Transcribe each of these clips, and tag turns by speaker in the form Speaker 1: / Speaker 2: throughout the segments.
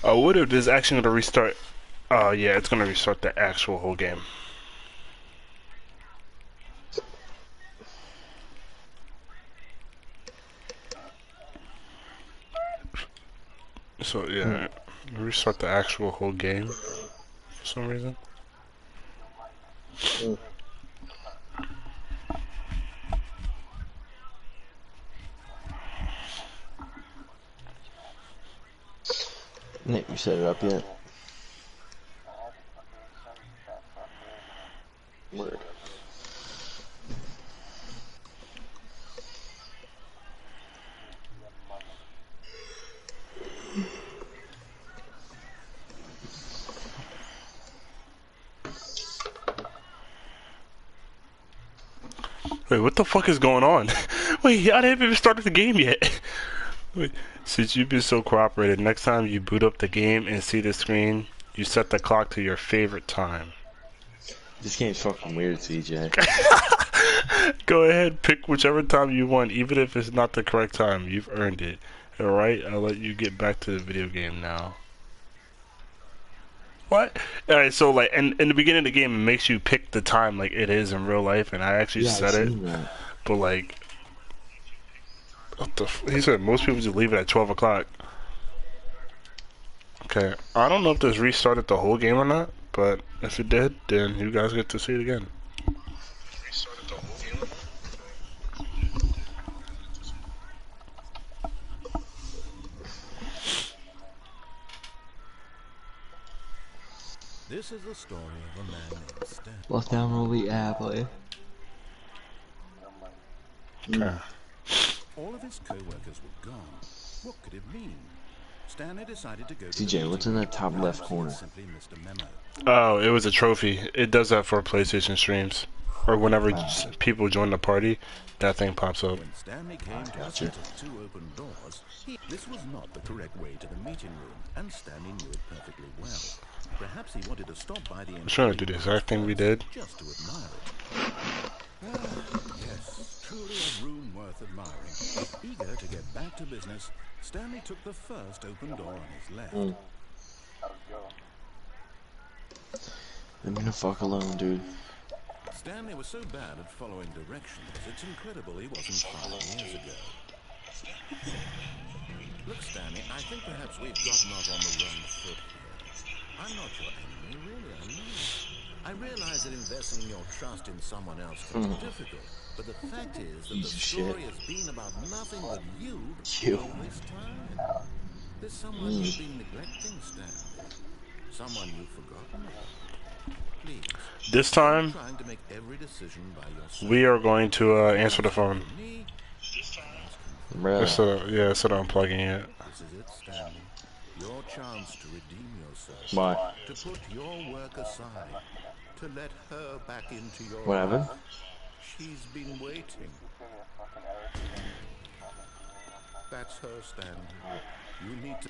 Speaker 1: Oh, what if this actually gonna restart? Oh yeah, it's gonna restart the actual whole game. So yeah, restart the actual whole game for some reason.
Speaker 2: Nick, you set it up yet? Word.
Speaker 1: Wait, what the fuck is going on? Wait, I didn't even started the game yet. Wait, since you've been so cooperative, next time you boot up the game and see the screen, you set the clock to your favorite time.
Speaker 2: This game's fucking weird, CJ.
Speaker 1: Go ahead, pick whichever time you want, even if it's not the correct time. You've earned it. Alright, I'll let you get back to the video game now. What? Alright, so like in the beginning of the game it makes you pick the time like it is in real life, and I actually
Speaker 2: Yeah,
Speaker 1: set it.
Speaker 2: that.
Speaker 1: But like what the he said most people just leave it at 12 o'clock. Okay. I don't know if this restarted the whole game or not, but if it did, then you guys get to see it again. Restarted the whole game?
Speaker 3: This is the story of a man named Stan.
Speaker 2: Let's download the app, like.
Speaker 1: Okay.
Speaker 3: All of his co-workers were gone. What could it mean? Stanley decided to go to
Speaker 2: CJ, what's in that top left corner?
Speaker 3: Simply missed a memo.
Speaker 1: Oh, it was a trophy. It does that for PlayStation streams. Or whenever people join the party, that thing pops up.
Speaker 3: When Stanley came to a set of 2 open doors, this was not the correct way to the meeting room, and Stanley knew it perfectly well. Perhaps he wanted to stop by the
Speaker 1: I'm trying to do the exact thing we did.
Speaker 3: just to admire it. Yes, truly a room worth admiring. Eager to get back to business, Stanley took the first open door on his left.
Speaker 2: Leave me the fuck alone, dude.
Speaker 3: Stanley was so bad at following directions, it's incredible he wasn't 5 years ago. Look, Stanley, I think perhaps we've gotten off on the wrong foot here. I'm not your enemy, really, I mean. I realize that investing your trust in someone else can be difficult, but the fact is that the story has been about nothing but you all this time. There's someone you've been neglecting, Stanley. Someone you've forgotten about. Please.
Speaker 1: This time,
Speaker 3: Trying to make every decision by yourself.
Speaker 1: we are going to answer the phone.
Speaker 2: Bruh.
Speaker 1: Instead of unplugging it.
Speaker 3: This is it, Stanley. Your chance to redeem yourself.
Speaker 2: Why?
Speaker 3: To put your work aside. To let her back into your
Speaker 2: What happened?
Speaker 3: life. She's been waiting. That's her, Stanley. You need to...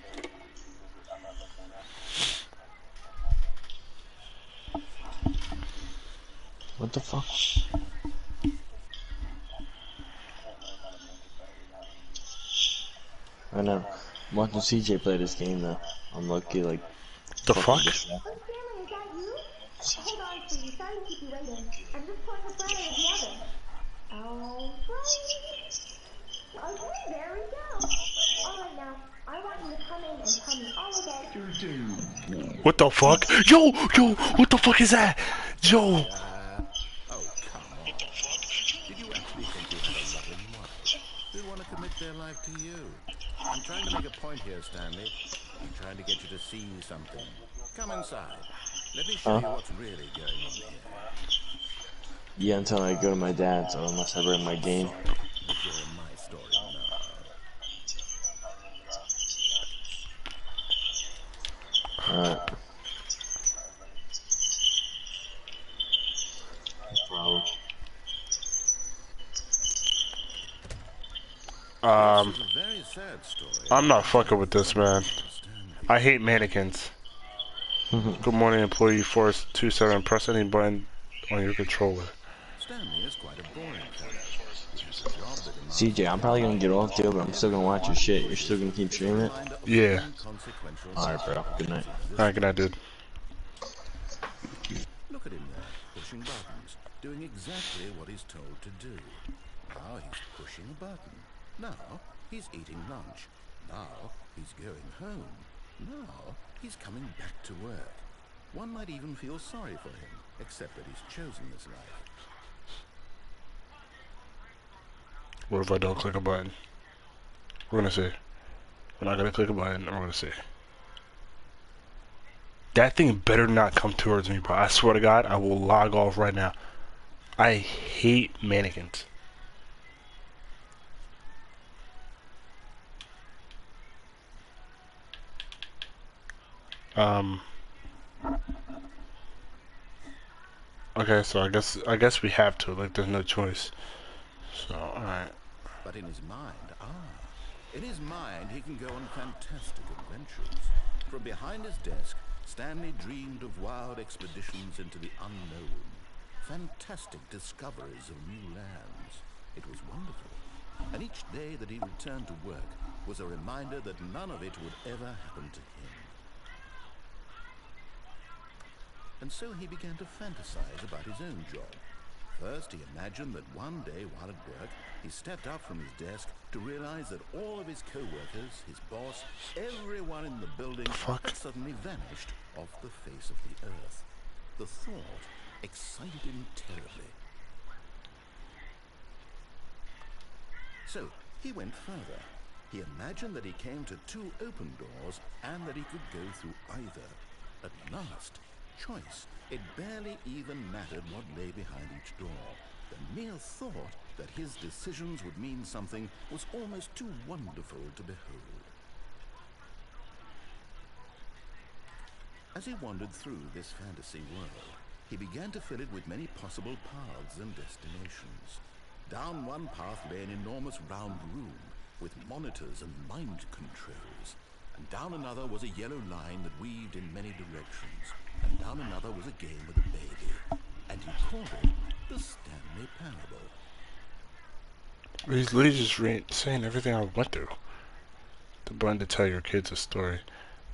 Speaker 2: What the fuck? I know. I'm watching CJ play this game though. I'm lucky, like.
Speaker 1: The fuck?
Speaker 4: Stanley, is that you? Hold on, sweetie. Sorry to keep you waiting. I'm just pouring the butter in the oven. Alright. Okay, there we go. Alright, now, I want you to come in and tell me all about it.
Speaker 1: What the fuck? Yo, what the fuck is that? Yo.
Speaker 3: Oh, come on. Did you actually think you had a loving wife? Who'd want to commit their life to you? I'm trying to make a point here, Stanley. I'm trying to get you to see something. Come inside. Let me show you what's really going on here.
Speaker 2: Yeah, until I go to my dad's, or unless I bring my game.
Speaker 3: But you're in my story now.
Speaker 2: Alright. No problem.
Speaker 3: This is a very sad story.
Speaker 1: I'm not fucking with this, man. I hate mannequins. Good morning, employee force 27. Press any button on your controller.
Speaker 3: Stanley is quite a boring character. It's a job that, in
Speaker 2: CJ, I'm probably gonna get off, dude, but I'm still gonna watch your shit. You're still gonna keep
Speaker 3: It's a
Speaker 2: streaming it?
Speaker 3: reminder of the
Speaker 1: Yeah.
Speaker 3: inconsequential
Speaker 2: Alright,
Speaker 3: nature
Speaker 2: bro.
Speaker 3: of
Speaker 2: Good
Speaker 3: his
Speaker 2: night.
Speaker 1: Alright, good
Speaker 3: existence.
Speaker 1: night, dude.
Speaker 3: Look at him there, pushing buttons, doing exactly what he's told to do. Now he's pushing a button. Now he's eating lunch. Now he's going home. Now he's coming back to work. One might even feel sorry for him, except that he's chosen this life.
Speaker 1: What if I don't click a button? We're gonna see. We're not gonna click a button, I'm gonna see. That thing better not come towards me, bro. I swear to God, I will log off right now. I hate mannequins. Okay, so I guess we have to. Like, there's no choice. So, alright.
Speaker 3: But in his mind, he can go on fantastic adventures. From behind his desk, Stanley dreamed of wild expeditions into the unknown, fantastic discoveries of new lands. It was wonderful. And each day that he returned to work was a reminder that none of it would ever happen to him. And so he began to fantasize about his own job. First, he imagined that one day while at work, he stepped up from his desk to realize that all of his co-workers, his boss, everyone in the building had suddenly vanished off the face of the earth. The thought excited him terribly. So, he went further. He imagined that he came to 2 open doors and that he could go through either. At last, choice. It barely even mattered what lay behind each door. The mere thought that his decisions would mean something was almost too wonderful to behold. As he wandered through this fantasy world, he began to fill it with many possible paths and destinations. Down one path lay an enormous round room with monitors and mind controls. And down another was a yellow line that weaved in many directions. And down another was a game with a baby. And he called it the Stanley Parable.
Speaker 1: He's literally just saying everything I went through. The button to tell your kids a story.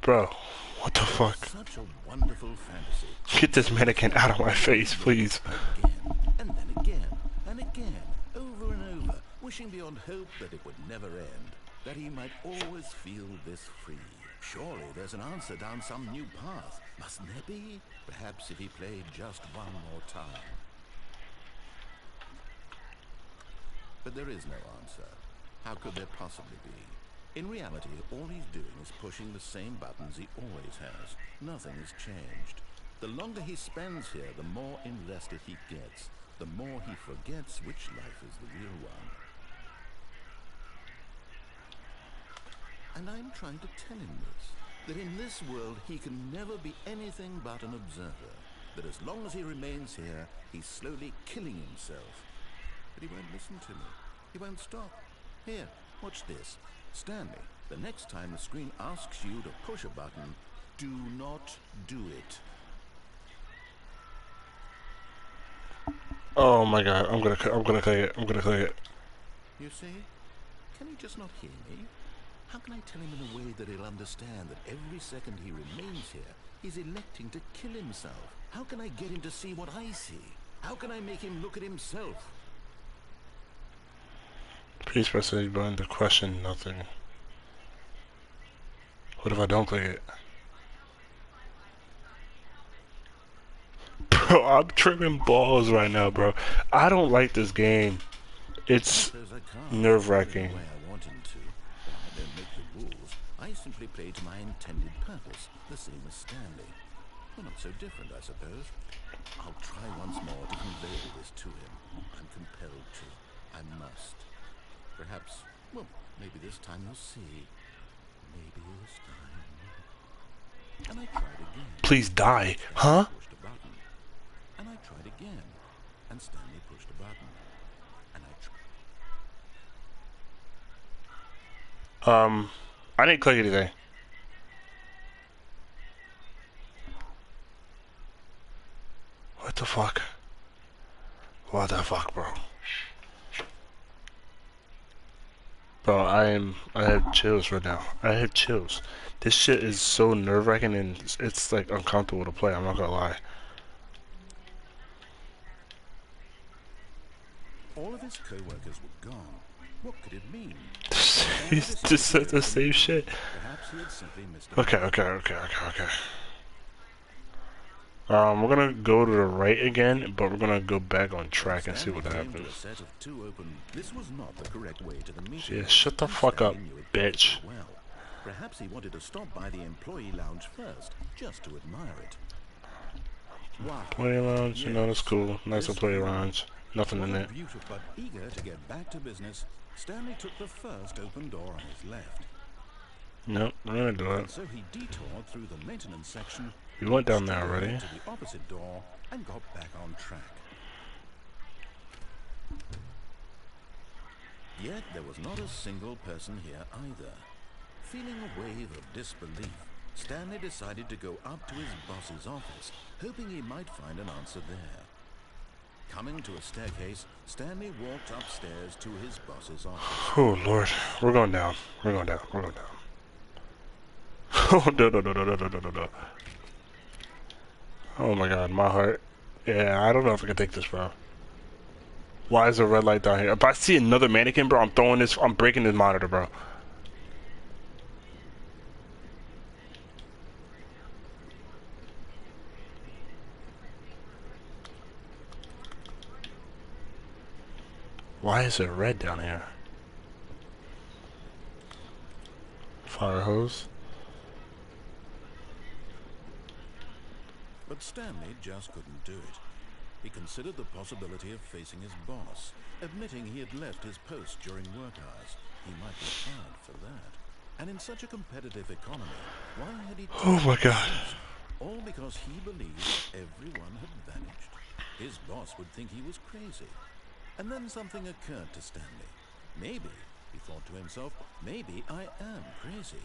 Speaker 1: Bro, what the fuck?
Speaker 3: Such a wonderful fantasy.
Speaker 1: Get this mannequin out of my face, please.
Speaker 3: Again, and then again, and again, over and over, wishing beyond hope that it would never end, that he might always feel this free. Surely there's an answer down some new path, mustn't there be? Perhaps if he played just one more time. But there is no answer. How could there possibly be? In reality, all he's doing is pushing the same buttons he always has. Nothing has changed. The longer he spends here, the more invested he gets. The more he forgets which life is the real one. And I'm trying to tell him this. That in this world he can never be anything but an observer. That as long as he remains here, he's slowly killing himself. But he won't listen to me. He won't stop. Here, watch this. Stanley, the next time the screen asks you to push a button, do not do it.
Speaker 1: Oh my god, I'm gonna click it. I'm gonna click it.
Speaker 3: You see? Can he just not hear me? How can I tell him in a way that he'll understand that every second he remains here, he's electing to kill himself? How can I get him to see what I see? How can I make him look at himself?
Speaker 1: Please press the button to question nothing. What if I don't click it? Bro, I'm tripping balls right now, bro. I don't like this game. It's nerve-wracking.
Speaker 3: I want him to. I don't make the rules. I simply play to my intended purpose, the same as Stanley. We're not so different, I suppose. I'll try once more to convey this to him. I'm compelled to. I must. Perhaps, well, maybe this time you'll see. Maybe this time. And I tried again.
Speaker 1: Please die, huh?
Speaker 3: Pushed a button. And I tried again. And Stanley pushed a button. And I tried.
Speaker 1: I didn't click anything. What the fuck? What the fuck, bro? Bro, I have chills right now. I have chills. This shit is so nerve-wracking and it's like uncomfortable to play, I'm not gonna lie.
Speaker 3: All of his co-workers were gone. What could it mean?
Speaker 1: He's just said the same shit.
Speaker 3: Perhaps he had simply missed a
Speaker 1: Okay. We're gonna go to the right again, but we're gonna go back on track and see what happens.
Speaker 3: This was not the correct way to the meeting.
Speaker 1: Yeah, shut the fuck up, bitch.
Speaker 3: Well, perhaps he wanted to stop by the employee lounge first, just to admire it. Wow.
Speaker 1: Play lounge, you know, that's cool. Nice to play lounge. Nothing in it.
Speaker 3: Beautiful, but eager to get back to business, Stanley took the first open door on his left.
Speaker 1: Nope, I'm gonna do
Speaker 3: And
Speaker 1: it.
Speaker 3: so he detoured through the maintenance section.
Speaker 1: We went down there already.
Speaker 3: To the opposite door and got back on track. Yet there was not a single person here either. Feeling a wave of disbelief, Stanley decided to go up to his boss's office, hoping he might find an answer there. Coming to a staircase, Stanley walked upstairs to his boss's office.
Speaker 1: Oh lord, we're going down. We're going down. Oh no. Oh my god, my heart. Yeah, I don't know if I can take this, bro. Why is there a red light down here? If I see another mannequin, bro, I'm breaking this monitor, bro. Why is it red down here? Fire hose.
Speaker 3: But Stanley just couldn't do it. He considered the possibility of facing his boss, admitting he had left his post during work hours. He might be fired for that. And in such a competitive economy, why had he...
Speaker 1: Oh my god.
Speaker 3: All because he believed everyone had vanished. His boss would think he was crazy. And then something occurred to Stanley. Maybe, he thought to himself, maybe I am crazy.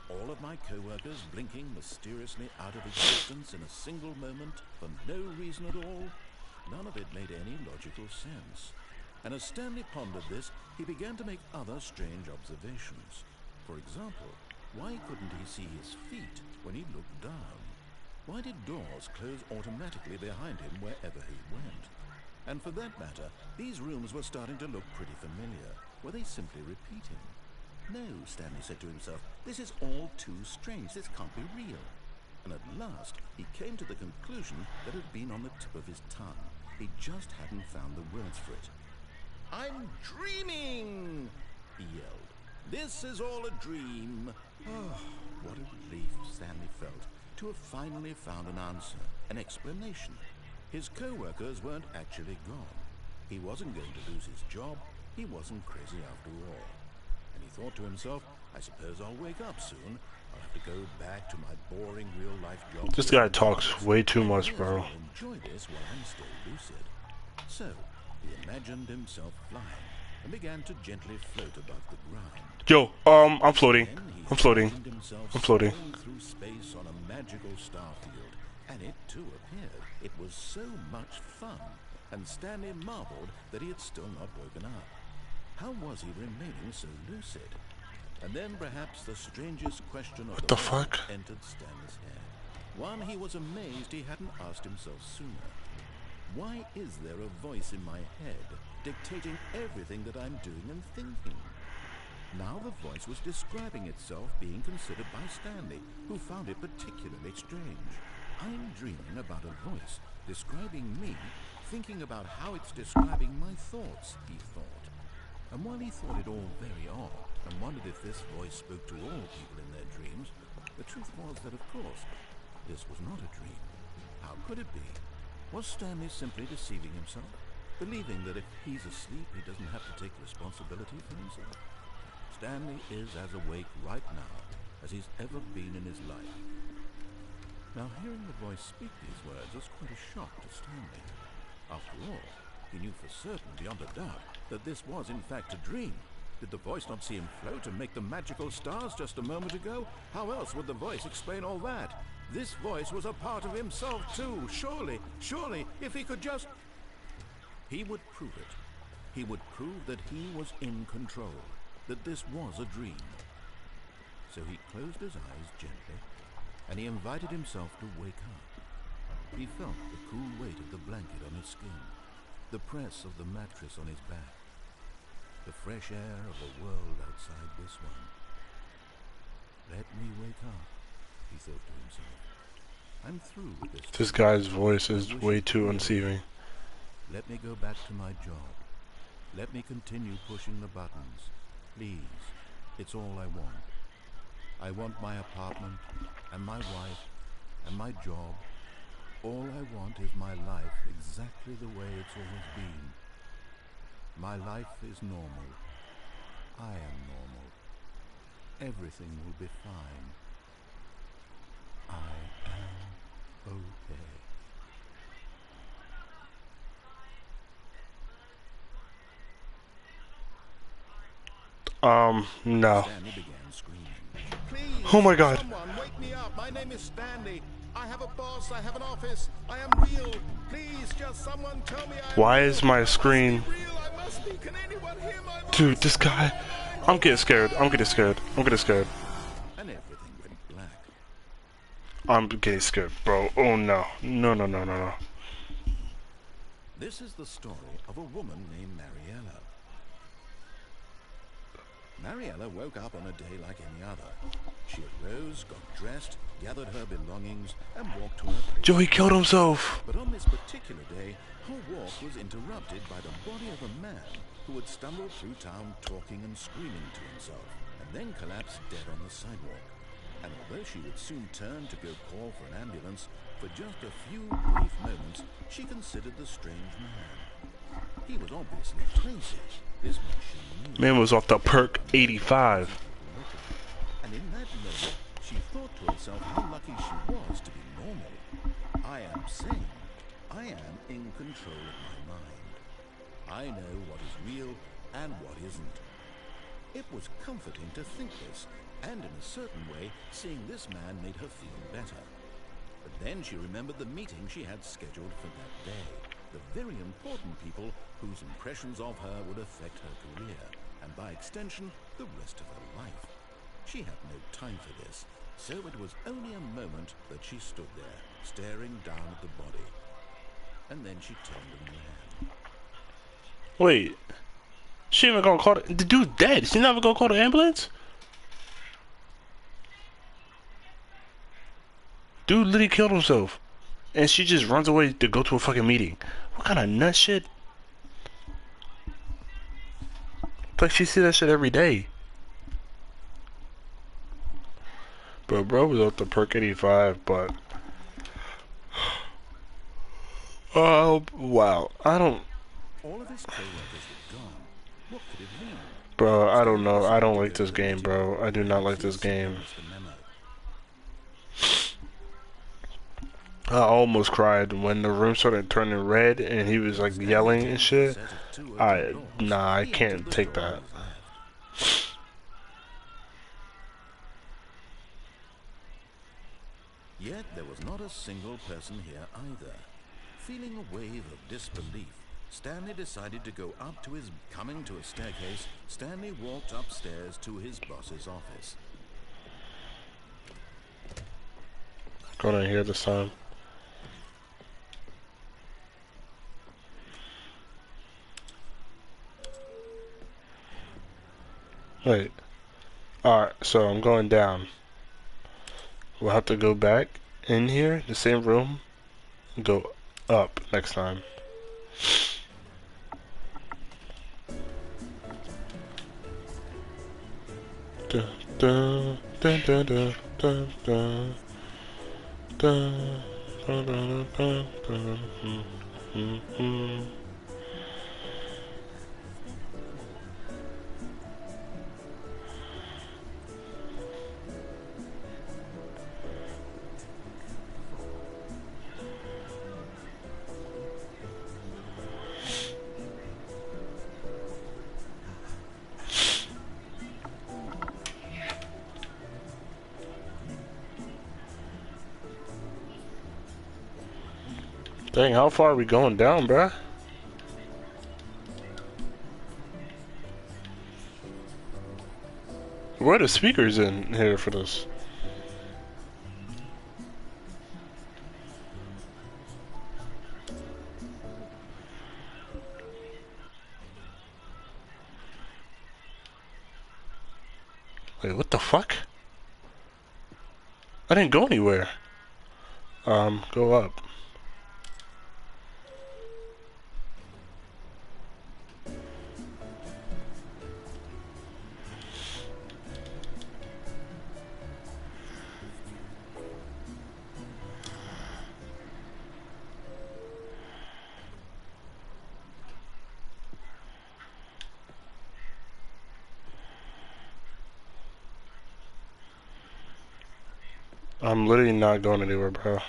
Speaker 3: All of my co-workers blinking mysteriously out of existence in a single moment for no reason at all. None of it made any logical sense. And as Stanley pondered this, he began to make other strange observations. For example, why couldn't he see his feet when he looked down? Why did doors close automatically behind him wherever he went? And for that matter, these rooms were starting to look pretty familiar. Were they simply repeating? No, Stanley said to himself, this is all too strange. This can't be real. And at last, he came to the conclusion that had been on the tip of his tongue. He just hadn't found the words for it. I'm dreaming, he yelled. This is all a dream. Oh, what a relief Stanley felt to have finally found an answer, an explanation. His co-workers weren't actually gone. He wasn't going to lose his job. He wasn't crazy after all. And he thought to himself, I suppose I'll wake up soon. I'll have to go back to my boring real-life job.
Speaker 1: This guy talks way too much, bro.
Speaker 3: Enjoy this while I'm still lucid. So, he imagined himself flying and began to gently float above the ground.
Speaker 1: Yo, I'm floating. I'm floating.
Speaker 3: Through space on a magical star field, and it too appeared. It was so much fun, and Stanley marveled that he had still not woken up. How was he remaining so lucid? And then perhaps the strangest question of
Speaker 1: the fuck
Speaker 3: entered Stanley's head. One he was amazed he hadn't asked himself sooner. Why is there a voice in my head dictating everything that I'm doing and thinking? Now the voice was describing itself being considered by Stanley, who found it particularly strange. I'm dreaming about a voice describing me, thinking about how it's describing my thoughts, he thought. And while he thought it all very odd, and wondered if this voice spoke to all people in their dreams, the truth was that, of course, this was not a dream. How could it be? Was Stanley simply deceiving himself, believing that if he's asleep, he doesn't have to take responsibility for himself? Stanley is as awake right now as he's ever been in his life. Now, hearing the voice speak these words was quite a shock to Stanley. After all, he knew for certain, beyond a doubt, that this was in fact a dream. Did the voice not see him float and make the magical stars just a moment ago? How else would the voice explain all that? This voice was a part of himself too. Surely, if he could just... He would prove it. He would prove that he was in control. that this was a dream. So he closed his eyes gently, and he invited himself to wake up. He felt the cool weight of the blanket on his skin, the press of the mattress on his back, the fresh air of the world outside this one. Let me wake up, he thought to himself. I'm through with this.
Speaker 1: This guy's voice is way too unseemly.
Speaker 3: Let me go back to my job. Let me continue pushing the buttons. Please, it's all I want. I want my apartment, and my wife, and my job. All I want is my life exactly the way it's always been. My life is normal. I am normal. Everything will be fine. I am okay.
Speaker 1: No.
Speaker 3: Stanley began screaming. Please,
Speaker 1: Oh my God.
Speaker 3: someone wake me up. My name is Stanley. I have a boss. I have an office. I am real. Please, just someone tell me I'm
Speaker 1: Why
Speaker 3: real.
Speaker 1: is my screen...
Speaker 3: I must be. Can anyone hear my voice?
Speaker 1: Dude, this guy... I'm getting scared. I'm getting scared. I'm getting scared.
Speaker 3: And everything went black.
Speaker 1: I'm getting scared, bro. Oh no. No, no, no, no, no.
Speaker 3: This is the story of a woman named Mariella. Mariella woke up on a day like any other. She arose, got dressed, gathered her belongings, and walked to her place.
Speaker 1: Joey killed himself.
Speaker 3: But on this particular day, her walk was interrupted by the body of a man who had stumbled through town talking and screaming to himself, and then collapsed dead on the sidewalk. And although she would soon turn to go call for an ambulance, for just a few brief moments, she considered the strange man. He was obviously crazy. This much she knew.
Speaker 1: Man was off the perk 85.
Speaker 3: And in that moment, she thought to herself how lucky she was to be normal. I am sane. I am in control of my mind. I know what is real and what isn't. It was comforting to think this, and in a certain way, seeing this man made her feel better. But then she remembered the meeting she had scheduled for that day. The very important people whose impressions of her would affect her career, and by extension, the rest of her life. She had no time for this, so it was only a moment that she stood there, staring down at the body. And then she turned and ran.
Speaker 1: Wait. She even gonna call the dude's dead. She never gonna call the ambulance? Dude literally killed himself. And she just runs away to go to a fucking meeting. What kind of nut shit? Like she see that shit every day. Bro was up to perk 85, but... Oh, wow. I don't...
Speaker 3: All of his co-workers were gone. What could it mean?
Speaker 1: Bro, I don't know. I don't like this game, bro. I do not like this game. I almost cried when the room started turning red and he was like yelling and shit. Nah, I can't take that.
Speaker 3: Yet there was not a single person here either. Feeling a wave of disbelief, Stanley decided to go up to his... Coming to a staircase, Stanley walked upstairs to his boss's office.
Speaker 1: Gonna hear the sound. Wait. Alright, so I'm going down. We'll have to go back in here, the same room, and go up next time. Dun, dun, dun, dun, dun, dun, dun. Dun, dun, dun, dun, dun, dun. Dang, how far are we going down, bruh? where are the speakers in here for this? Wait, what the fuck? I didn't go anywhere. Go up. I'm literally not going anywhere, bro.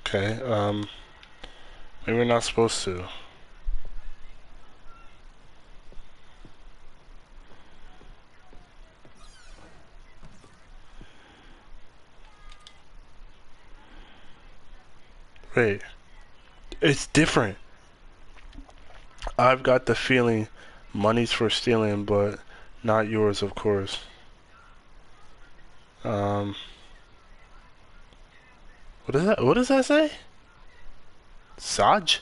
Speaker 1: Okay, maybe we're not supposed to. Wait, it's different. I've got the feeling money's for stealing, but not yours, of course. What is that? What does that say? Saj?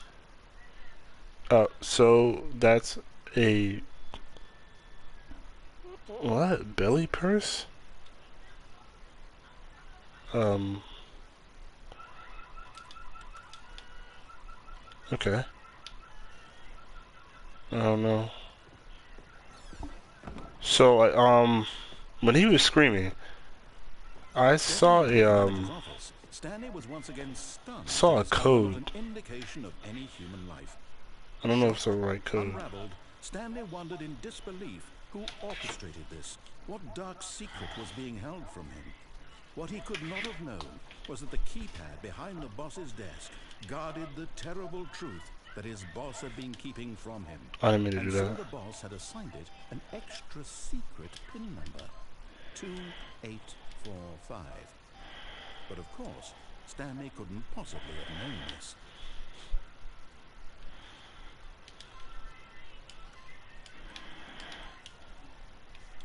Speaker 1: So that's a what? Belly purse? Okay. I don't know. So when he was screaming, I saw
Speaker 3: Stanley was once again stunned
Speaker 1: saw a
Speaker 3: to discover not an
Speaker 1: code.
Speaker 3: indication of any human life.
Speaker 1: I don't know if it's the right code.
Speaker 3: Unraveled, Stanley wondered in disbelief who orchestrated this. What dark secret was being held from him? What he could not have known was that the keypad behind the boss's desk guarded the terrible truth that his boss had been keeping from him.
Speaker 1: I didn't mean to do
Speaker 3: And so
Speaker 1: that.
Speaker 3: the boss had assigned it an extra secret PIN number, 2845. But of course, Stanley couldn't possibly have known this.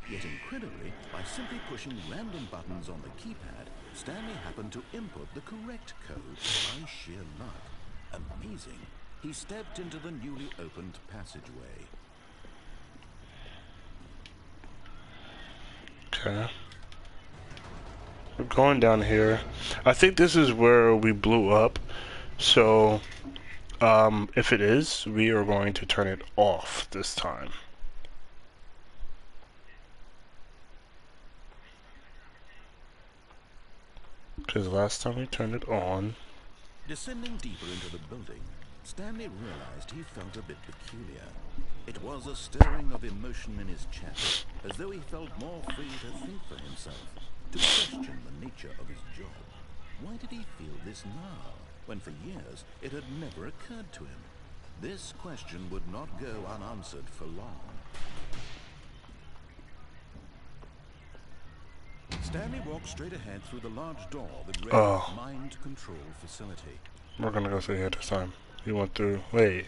Speaker 3: Yet incredibly, by simply pushing random buttons on the keypad, Stanley happened to input the correct code by sheer luck. Amazing. He stepped into the newly opened passageway.
Speaker 1: Okay. We're going down here. I think this is where we blew up. So, if it is, we are going to turn it off this time. Because last time we turned it on.
Speaker 3: Descending deeper into the building, Stanley realized he felt a bit peculiar. It was a stirring of emotion in his chest, as though he felt more free to think for himself, to question the nature of his job. Why did he feel this now, when for years it had never occurred to him? This question would not go unanswered for long. Stanley walked straight ahead through the large door that read Mind Control Facility.
Speaker 1: We're gonna go through here this time. You went through. Wait.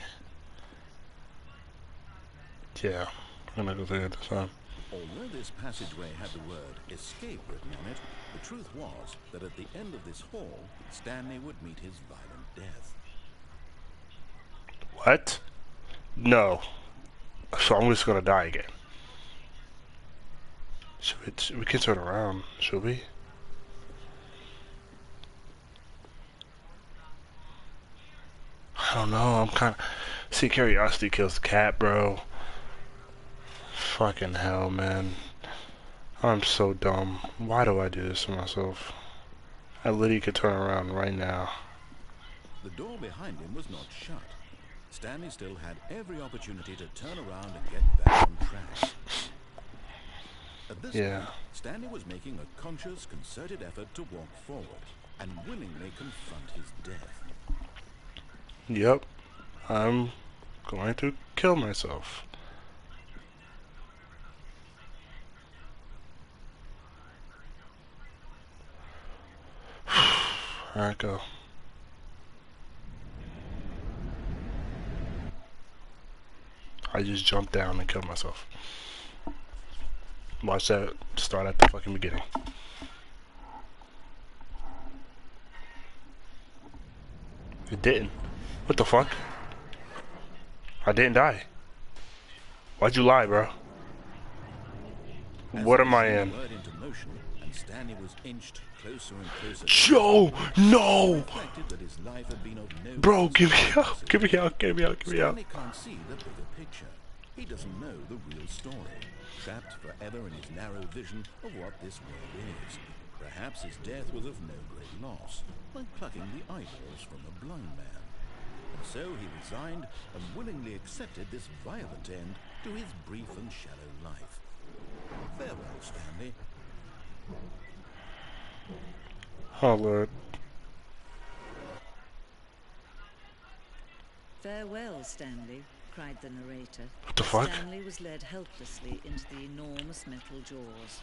Speaker 1: Yeah, we're gonna go through here this time.
Speaker 3: Although this passageway had the word escape written on it, the truth was that at the end of this hall, Stanley would meet his violent death.
Speaker 1: What? No. So I'm just gonna die again. We can turn around, should we? I don't know, I'm kinda... See, curiosity kills the cat, bro. Fucking hell, man. I'm so dumb. Why do I do this to myself? I literally could turn around right now.
Speaker 3: The door behind him was not shut. Stanley still had every opportunity to turn around and get back on track. At this point, Stanley was making a conscious, concerted effort to walk forward and willingly confront his death.
Speaker 1: Yep. I'm going to kill myself. Alright, go. I just jumped down and killed myself. Watch that start at the fucking beginning. It didn't. What the fuck? I didn't die. Why'd you lie, bro? What am I in?
Speaker 3: Word into motion, and Stanley was inched closer and closer.
Speaker 1: Joe, no!
Speaker 3: Reflected that his life had been of no
Speaker 1: Bro, get me
Speaker 3: consequence.
Speaker 1: out, get me out, get me out, get me out.
Speaker 3: Stanley can't see the bigger picture. He doesn't know the real story, trapped forever in his narrow vision of what this world is. Perhaps his death was of no great loss, like plucking the eyeballs from a blind man. And so he resigned and willingly accepted this violent end to his brief and shallow life. Farewell, Stanley.
Speaker 1: Oh, Lord.
Speaker 5: Farewell, Stanley, cried the narrator.
Speaker 1: What the fuck?
Speaker 5: Stanley was led helplessly into the enormous metal jaws.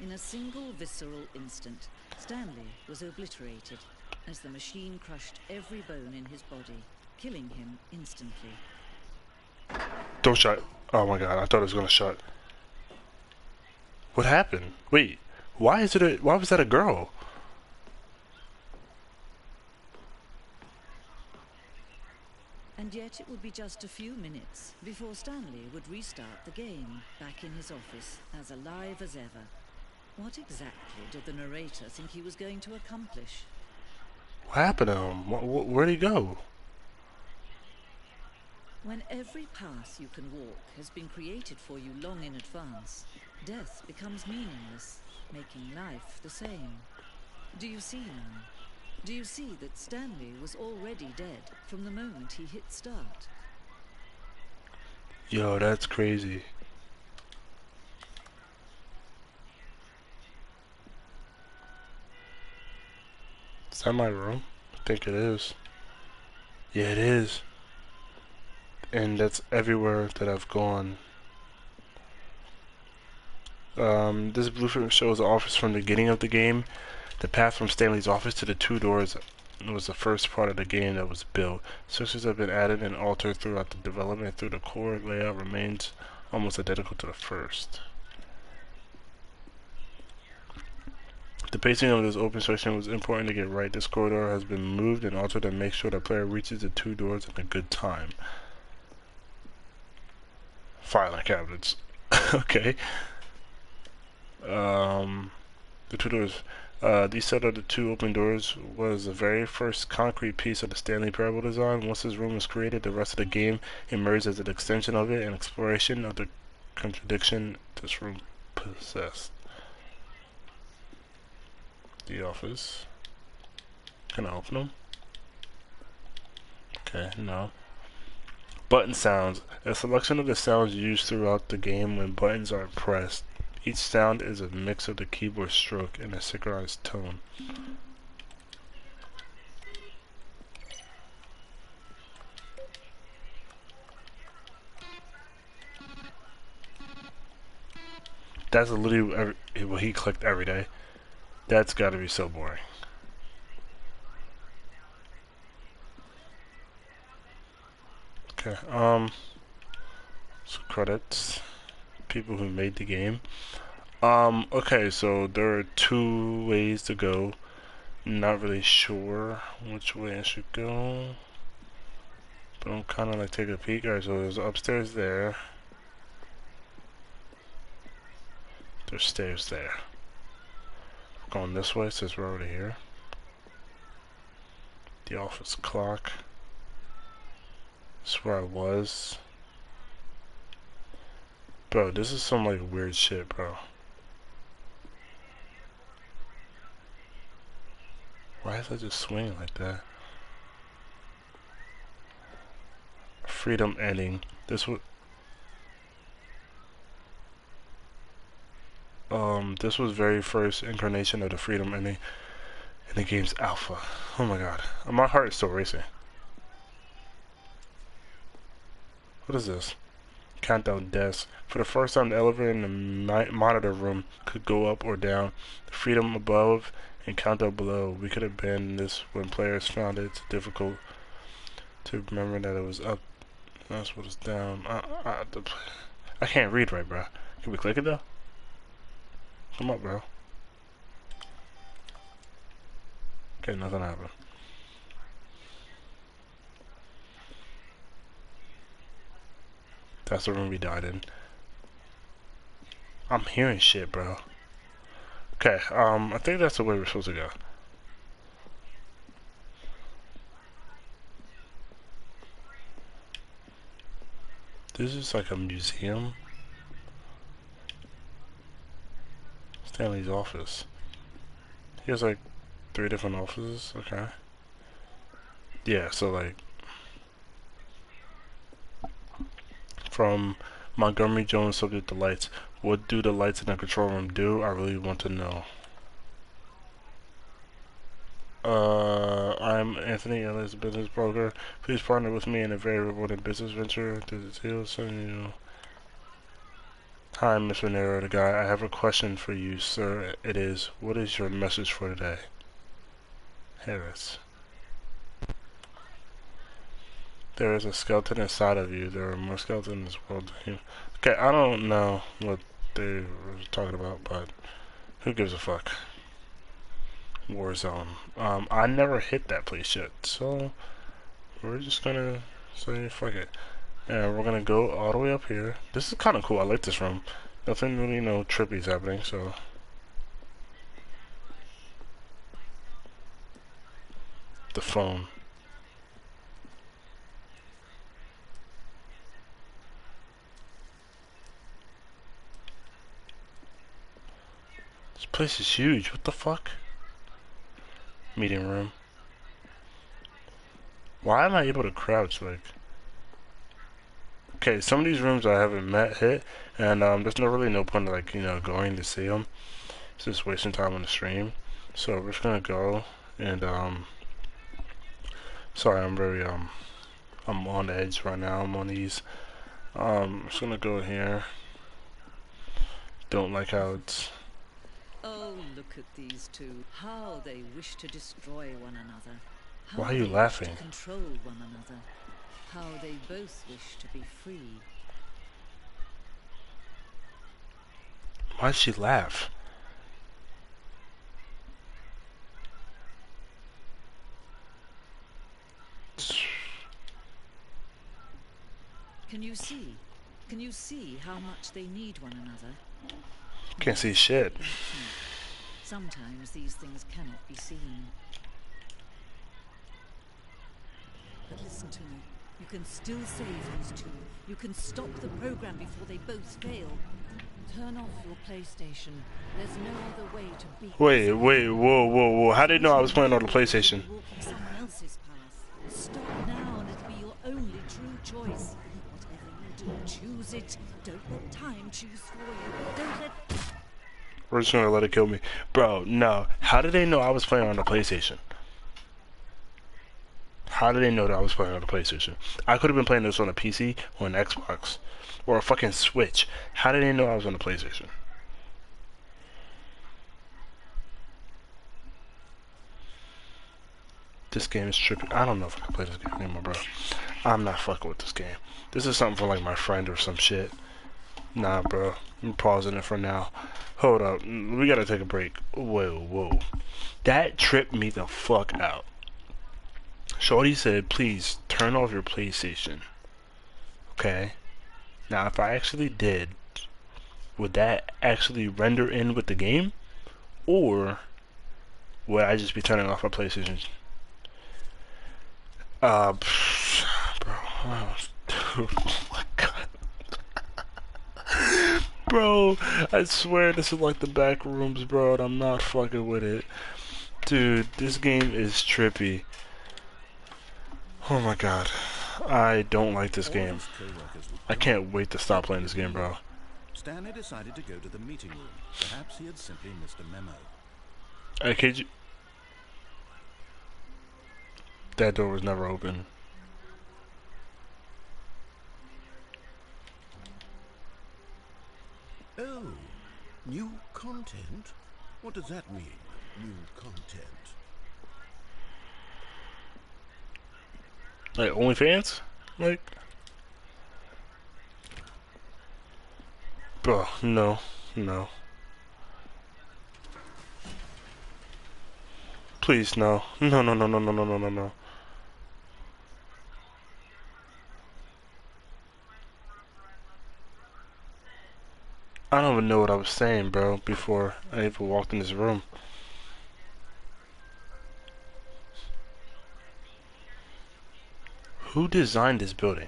Speaker 5: In a single visceral instant, Stanley was obliterated as the machine crushed every bone in his body, killing him instantly.
Speaker 1: Don't shut. Oh my god, I thought it was gonna shut. What happened? Wait, why was that a girl?
Speaker 5: And yet it would be just a few minutes before Stanley would restart the game, back in his office, as alive as ever. What exactly did the narrator think he was going to accomplish?
Speaker 1: What happened to him? Where'd he go?
Speaker 5: When every path you can walk has been created for you long in advance, death becomes meaningless, making life the same. Do you see now? Do you see that Stanley was already dead from the moment he hit start?
Speaker 1: Yo, that's crazy. Is that my room? I think it is. Yeah, it is. And that's everywhere that I've gone. This blueprint shows the office from the beginning of the game. The path from Stanley's office to the two doors was the first part of the game that was built. Structures have been added and altered throughout the development. Through the core layout remains almost identical to the first. The pacing of this open section was important to get right. This corridor has been moved and altered to make sure the player reaches the two doors in a good time. Filing cabinets. Okay. The two doors. These set of the two open doors was the very first concrete piece of the Stanley Parable design. Once this room was created, the rest of the game emerged as an extension of it, an exploration of the contradiction this room possessed. The office. Can I open them? Okay, no. Button sounds. A selection of the sounds used throughout the game when buttons are pressed. Each sound is a mix of the keyboard stroke and a synchronized tone. That's literally what he clicked every day. That's gotta be so boring. Okay, so credits. People who made the game. Okay, so there are two ways to go. Not really sure which way I should go, but I'm kind of like taking a peek. Alright, so there's upstairs there. There's stairs there. Going this way since we're already here. The office clock. That's where I was. Bro, this is some like weird shit, bro. Why is I just swinging like that? Freedom ending. This was very first incarnation of the freedom ending in the game's alpha. Oh my god. My heart is still racing. What is this? Countdown desk. For the first time, the elevator in the monitor room could go up or down. The freedom above and countdown below. We could abandon this when players found it difficult to remember that it was up That's what it's down. I can't read right, bro. Can we click it though? Come up, bro. Okay, nothing happened. That's the room we died in. I'm hearing shit, bro. Okay, I think that's the way we're supposed to go. This is like a museum. Stanley's office. He has like 3 different offices. Okay. Yeah, so like from Montgomery Jones subject to lights. What do the lights in the control room do? I really want to know. I'm Anthony Ellis, business broker. Please partner with me in a very rewarding business venture. Does it deal something you? Hi, Mr. Narrow guy. I have a question for you, sir. It is, what is your message for today? Harris. There is a skeleton inside of you. There are more skeletons in this world than you. Okay, I don't know what they were talking about, but who gives a fuck? Warzone. I never hit that place yet, so we're just gonna say fuck it. And we're gonna go all the way up here. This is kind of cool. I like this room. Nothing really, trippy is happening, so. The phone. This place is huge. What the fuck? Meeting room. Why am I able to crouch, like? Okay, some of these rooms I haven't hit, and there's really no point of, like, going to see them. It's just wasting time on the stream. So we're just gonna go, and sorry, I'm very I'm on edge right now. I'm on these. Just gonna go here. Don't like how it's.
Speaker 5: Oh, look at these two. How they wish to destroy one another. How
Speaker 1: Why are you
Speaker 5: they
Speaker 1: laughing?
Speaker 5: wish to control one another. How they both wish to be free.
Speaker 1: Why'd she laugh?
Speaker 5: Can you see? Can you see how much they need one another?
Speaker 1: Can't see shit.
Speaker 5: Sometimes these things cannot be seen. But listen to me. You can still save these two. You can stop the program before they both fail. Turn off your PlayStation. There's no other way to beat
Speaker 1: Wait, whoa. How did they know I was playing on the PlayStation?
Speaker 5: walking someone else's path. Stop now and it'll be your only true choice. Whatever you do, choose it. Don't let time choose for you. Don't let...
Speaker 1: We're just gonna let it kill me. Bro, no. How did they know I was playing on the PlayStation? How did they know that I was playing on the PlayStation? I could have been playing this on a PC or an Xbox. Or a fucking Switch. How did they know I was on the PlayStation? This game is tripping. I don't know if I can play this game anymore, bro. I'm not fucking with this game. This is something for like my friend or some shit. Nah, bro. I'm pausing it for now. Hold up. We gotta take a break. Whoa. That tripped me the fuck out. Shorty said, please turn off your PlayStation. Okay? Now, if I actually did, would that actually render in with the game? Or would I just be turning off my PlayStation? Bro. Oh my god. Bro, I swear this is like the back rooms, bro, and I'm not fucking with it. Dude, this game is trippy. Oh my god. I don't like this game. I can't wait to stop playing this game, bro.
Speaker 3: Stanley decided to go to the meeting room. Perhaps he had simply missed a memo.
Speaker 1: I kid you. That door was never open.
Speaker 3: Oh, new content? What does that mean, new content?
Speaker 1: Like OnlyFans? Like, Bro, no. No. Please, no. No, no, no, no, no, no, no, no, no. I don't even know what I was saying, bro, before I even walked in this room. Who designed this building?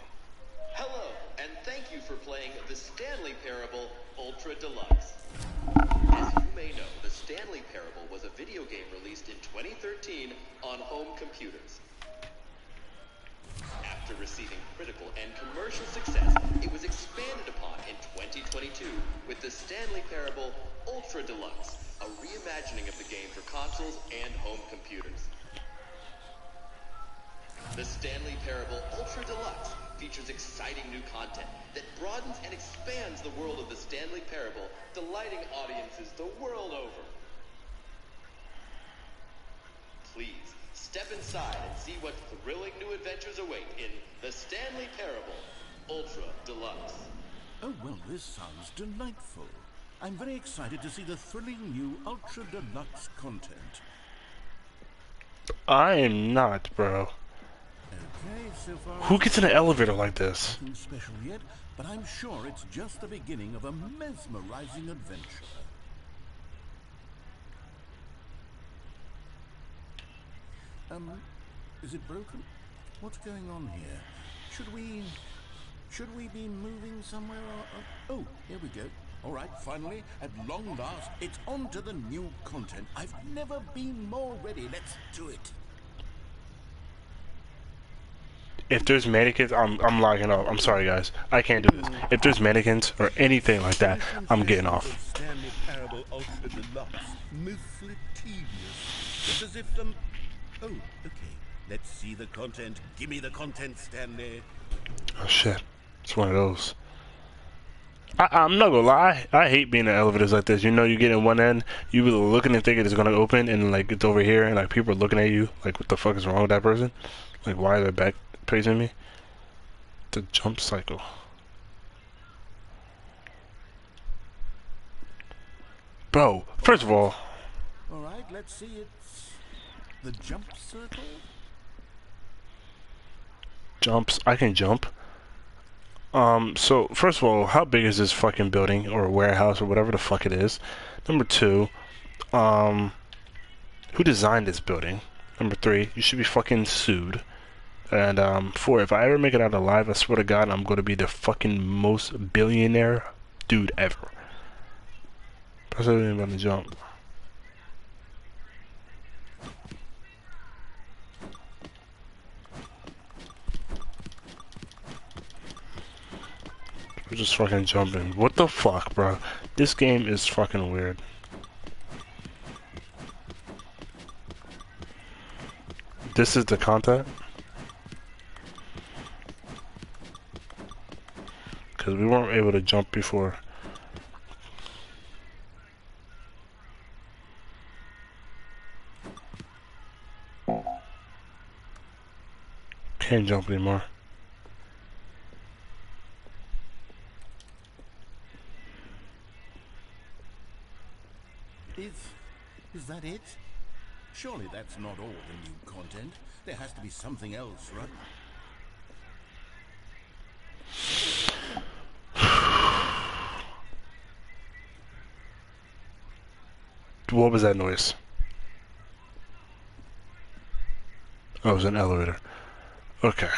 Speaker 6: Hello, and thank you for playing the Stanley Parable Ultra Deluxe. As you may know, the Stanley Parable was a video game released in 2013 on home computers. After receiving critical and commercial success, it was expanded upon in 2022 with the Stanley Parable Ultra Deluxe, a reimagining of the game for consoles and home computers. The Stanley Parable Ultra Deluxe features exciting new content that broadens and expands the world of the Stanley Parable, delighting audiences the world over. Please, step inside and see what thrilling new adventures await in the Stanley Parable Ultra Deluxe.
Speaker 3: Oh, well, this sounds delightful. I'm very excited to see the thrilling new Ultra Deluxe content.
Speaker 1: I am not, bro.
Speaker 3: Okay, so far...
Speaker 1: Who gets in an elevator like this?
Speaker 3: Nothing special yet, but I'm sure it's just the beginning of a mesmerizing adventure. Is it broken? What's going on here? Should we be moving somewhere or... Oh, here we go. All right, finally, at long last, it's on to the new content. I've never been more ready. Let's do it.
Speaker 1: If there's mannequins, I'm logging off. I'm sorry, guys. I can't do this. If there's mannequins or anything like that, I'm getting off.
Speaker 3: Stanley Parable Ultra Deluxe. Miscellaneous. Just as if them... Oh, okay. Let's see the content. Give me the content, Stanley.
Speaker 1: Oh shit. It's one of those. I'm not gonna lie. I hate being in elevators like this. You know, you get in one end, you be looking and thinking it's gonna open, and like it's over here, and like people are looking at you, like what the fuck is wrong with that person? Like why are they back praising me? The jump cycle. Bro, first of all,
Speaker 3: All right, let's see. It's the jump circle.
Speaker 1: jumps. I can jump. So first of all, how big is this fucking building or warehouse or whatever the fuck it is? Number two, who designed this building? Number three, you should be fucking sued. And four, if I ever make it out alive, I swear to God, I'm gonna be the fucking most billionaire dude ever. Press everything about to jump. We're just fucking jumping. What the fuck, bro? This game is fucking weird. This is the content? Because we weren't able to jump before. Can't jump anymore.
Speaker 3: Is that it? Surely that's not all the new content. There has to be something else, right?
Speaker 1: What was that noise? Oh, it was an elevator. Okay.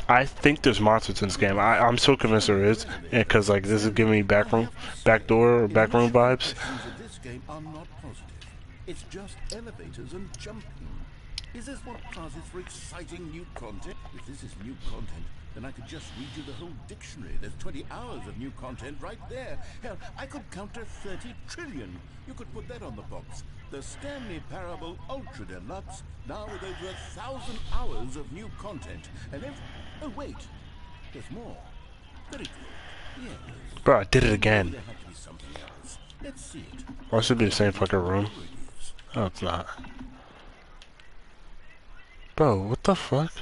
Speaker 1: I think there's monsters in this game. I'm so convinced there is, because like this is giving me backroom vibes.
Speaker 3: This game are not positive. It's just elevators and jumping. Is this what passes for exciting new content? If this is new content, then I could just read you the whole dictionary. There's 20 hours of new content right there. Hell, I could count to 30 trillion. You could put that on the box. The Stanley Parable Ultra Deluxe, now with over 1,000 hours of new content. And if... Oh, wait. There's more. Very good. Yes.
Speaker 1: Bro, I did it again.
Speaker 3: There had to be something else. Let's see it.
Speaker 1: Why should it be the same fucking room? Oh, it's not. Bro, what the fuck?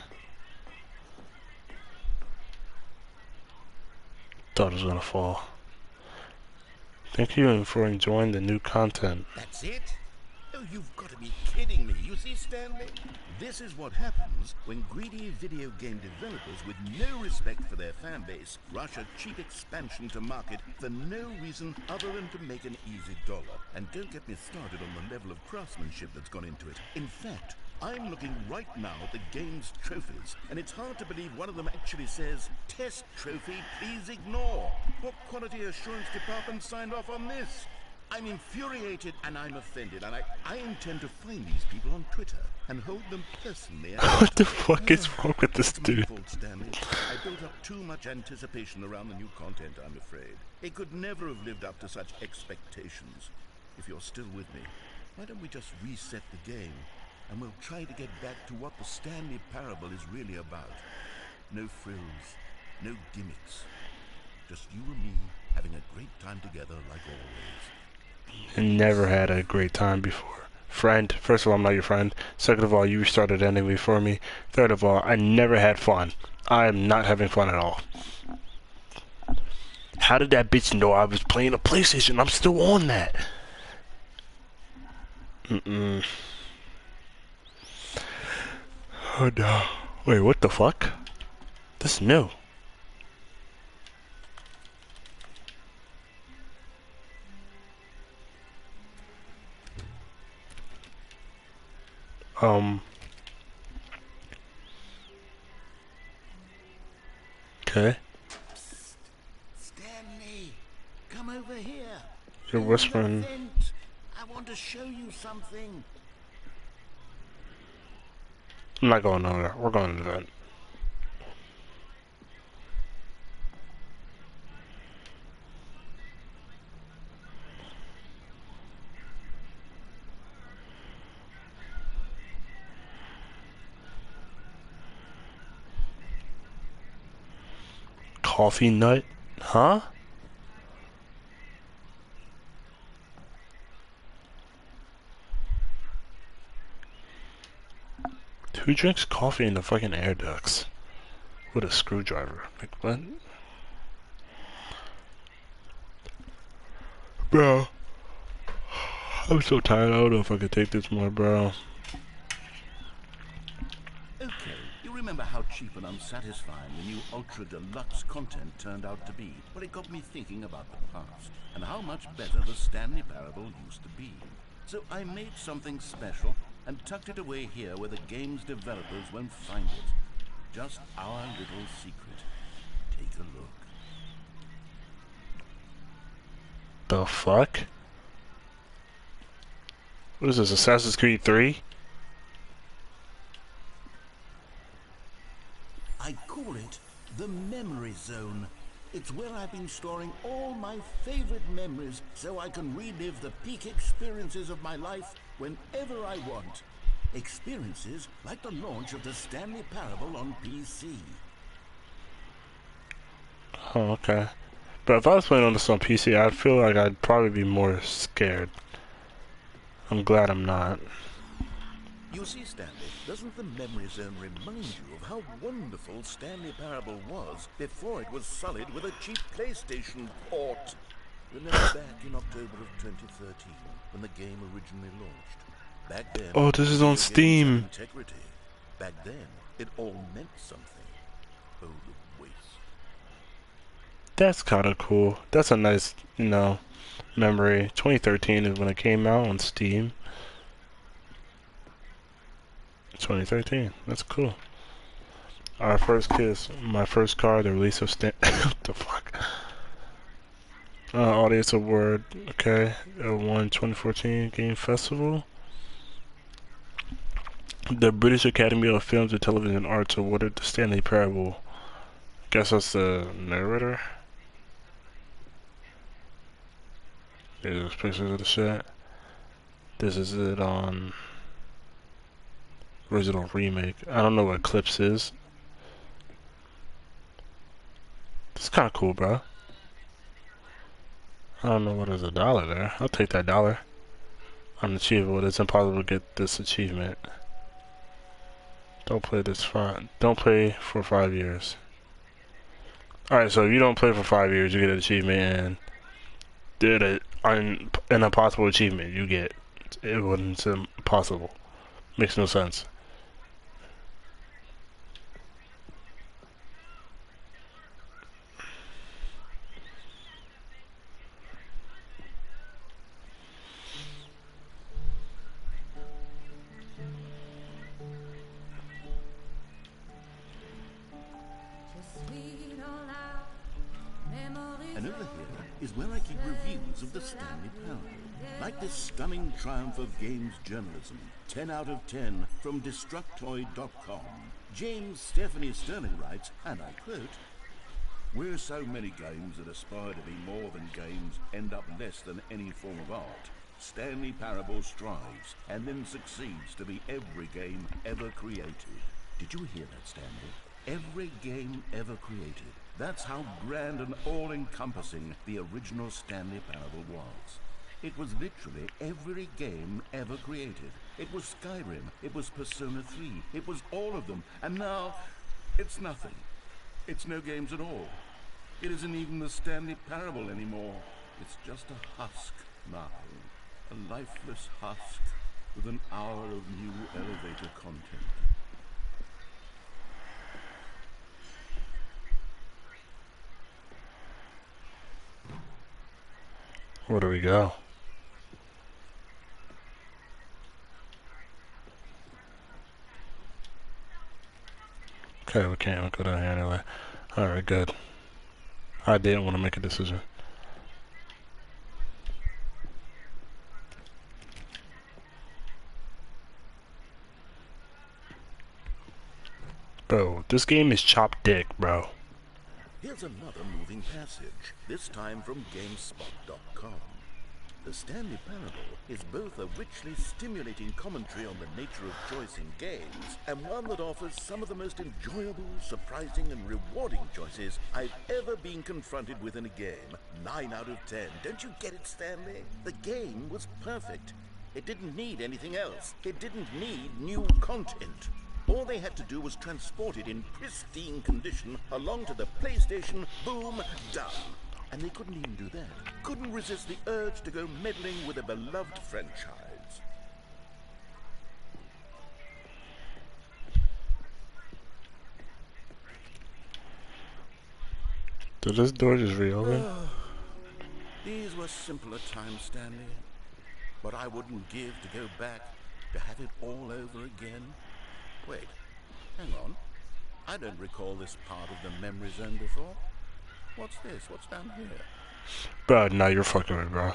Speaker 1: Thought it was gonna fall. Thank you for enjoying the new content.
Speaker 3: That's it? Oh, you've got to be kidding me. You see, Stanley? This is what happens when greedy video game developers with no respect for their fan base rush a cheap expansion to market for no reason other than to make an easy dollar. And don't get me started on the level of craftsmanship that's gone into it. In fact, I'm looking right now at the game's trophies, and it's hard to believe one of them actually says, "Test trophy, please ignore." What quality assurance department signed off on this? I'm infuriated and I'm offended, and I intend to find these people on Twitter and hold them personally.
Speaker 1: What the fuck is wrong with this
Speaker 3: It's my
Speaker 1: dude?
Speaker 3: fault, Stanley. I built up too much anticipation around the new content, I'm afraid. It could never have lived up to such expectations. If you're still with me, why don't we just reset the game, and we'll try to get back to what the Stanley Parable is really about. No frills, no gimmicks. Just you and me having a great time together like always.
Speaker 1: Never had a great time before. Friend, first of all, I'm not your friend. Second of all, you restarted ending before me. Third of all, I never had fun. I am not having fun at all. How did that bitch know I was playing a PlayStation? I'm still on that. Oh no. Wait, what the fuck? This is new. Okay.
Speaker 3: Stanley, come over here.
Speaker 1: You're whispering.
Speaker 3: I want to show you something.
Speaker 1: I'm not going over. We're going to that. Coffee nut? Huh? Who drinks coffee in the fucking air ducts? With a screwdriver. Like, what? Bro. I'm so tired. I don't know if I could take this more, bro.
Speaker 3: Okay, you remember how cheap and unsatisfying the new Ultra Deluxe content turned out to be? Well, it got me thinking about the past and how much better the Stanley Parable used to be. So I made something special and tucked it away here where the game's developers won't find it. Just our little secret. Take a look.
Speaker 1: The fuck? What is this, Assassin's Creed 3?
Speaker 3: I call it the Memory Zone. It's where I've been storing all my favorite memories so I can relive the peak experiences of my life whenever I want. Experiences like the launch of the Stanley Parable on PC.
Speaker 1: Oh, okay. But if I was playing on this on PC, I'd feel like I'd probably be more scared. I'm glad I'm not.
Speaker 3: You see, Stanley, doesn't the Memory Zone remind you of how wonderful Stanley Parable was before it was sullied with a cheap PlayStation port? Remember back in October of 2013, when the game originally launched? Back then,
Speaker 1: Oh, this is on
Speaker 3: video games had
Speaker 1: Steam.
Speaker 3: integrity. Back then, it all meant something. Oh, the waste.
Speaker 1: That's kind of cool. That's a nice, you know, memory. 2013 is when it came out on Steam. 2013. That's cool. Our first kiss, my first car, the release of what the fuck? Audience Award, okay. Won 2014 Game Festival. The British Academy of Films and Television Arts awarded the Stanley Parable. Guess that's the narrator. There's pictures of the shit. This is it on original remake. I don't know what Clips is. It's kind of cool, bro. I don't know what is $1 there. I'll take that $1. Unachievable. It's impossible to get this achievement. Don't play this front. Don't play for 5 years. Alright, so if you don't play for 5 years, you get an achievement, and did an impossible achievement, you get it wasn't impossible. Makes no sense.
Speaker 3: And over here is where I keep reviews of the Stanley Parable. Like this stunning triumph of games journalism, 10 out of 10 from Destructoid.com. James Stephanie Sterling writes, and I quote, "Where so many games that aspire to be more than games end up less than any form of art, Stanley Parable strives and then succeeds to be every game ever created." Did you hear that, Stanley? Every game ever created. That's how grand and all-encompassing the original Stanley Parable was. It was literally every game ever created. It was Skyrim, it was Persona 3, it was all of them, and now it's nothing. It's no games at all. It isn't even the Stanley Parable anymore. It's just a husk now. A lifeless husk with an hour of new elevator content.
Speaker 1: Where do we go? Okay, we can't go down here anyway. Alright, good. I didn't want to make a decision. Bro, this game is chop dick, bro.
Speaker 3: Here's another moving passage, this time from GameSpot.com. The Stanley Parable is both a richly stimulating commentary on the nature of choice in games, and one that offers some of the most enjoyable, surprising, and rewarding choices I've ever been confronted with in a game. 9 out of 10. Don't you get it, Stanley? The game was perfect. It didn't need anything else. It didn't need new content. All they had to do was transport it in pristine condition along to the PlayStation, boom, done. And they couldn't even do that. Couldn't resist the urge to go meddling with a beloved franchise.
Speaker 1: Did this door just reopen?
Speaker 3: These were simpler times, Stanley. But I wouldn't give to go back to have it all over again. Wait, hang on. I don't recall this part of the memory zone before. What's this? What's down here?
Speaker 1: Bro, now you're fucking with me, bro.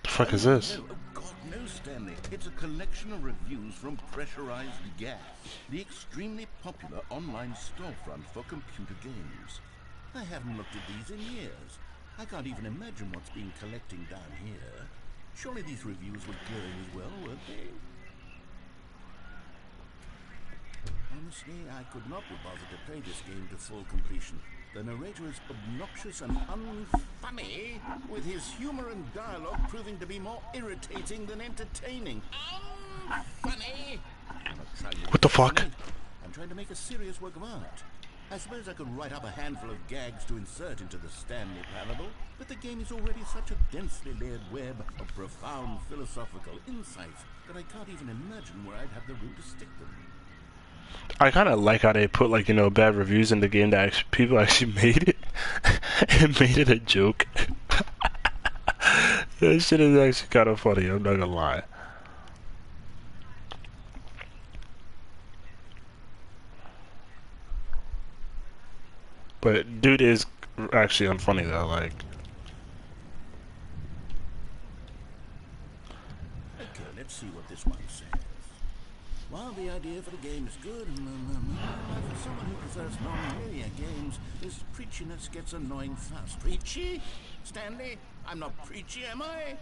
Speaker 1: The fuck is this?
Speaker 3: No, oh God, no, Stanley. It's a collection of reviews from Pressurized Gas, the extremely popular online storefront for computer games. I haven't looked at these in years. I can't even imagine what's been collecting down here. Surely these reviews were glowing as well, weren't they? Honestly, I could not be bothered to play this game to full completion. The narrator is obnoxious and unfunny, with his humor and dialogue proving to be more irritating than entertaining. Unfunny! I'm not trying to
Speaker 1: What the
Speaker 3: be
Speaker 1: fuck?
Speaker 3: funny. I'm trying to make a serious work of art. I suppose I could write up a handful of gags to insert into the Stanley Parable, but the game is already such a densely layered web of profound philosophical insights that I can't even imagine where I'd have the room to stick them.
Speaker 1: I kind of like how they put, like, you know, bad reviews in the game that people actually made it and made it a joke. That shit is actually kind of funny, I'm not gonna lie. But dude is actually unfunny though, like.
Speaker 3: Okay, let's see what this one says. While the idea for the game is good, for someone who prefers non-linear games, this preachiness gets annoying fast. Preachy? Stanley, I'm not preachy, am I?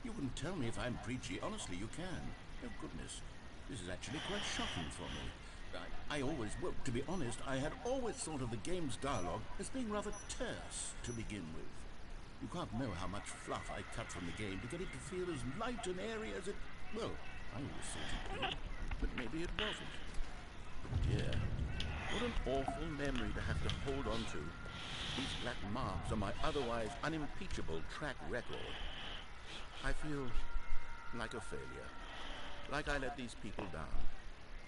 Speaker 3: You can tell me if I'm preachy. Honestly, you can. Oh, goodness. This is actually quite shocking for me. I always, well, to be honest, I had always thought of the game's dialogue as being rather terse to begin with. You can't know how much fluff I cut from the game to get it to feel as light and airy as it, well, I always thought it would, but maybe it wasn't. But dear, what an awful memory to have to hold on to. These black marks on my otherwise unimpeachable track record. I feel like a failure. Like I let these people down.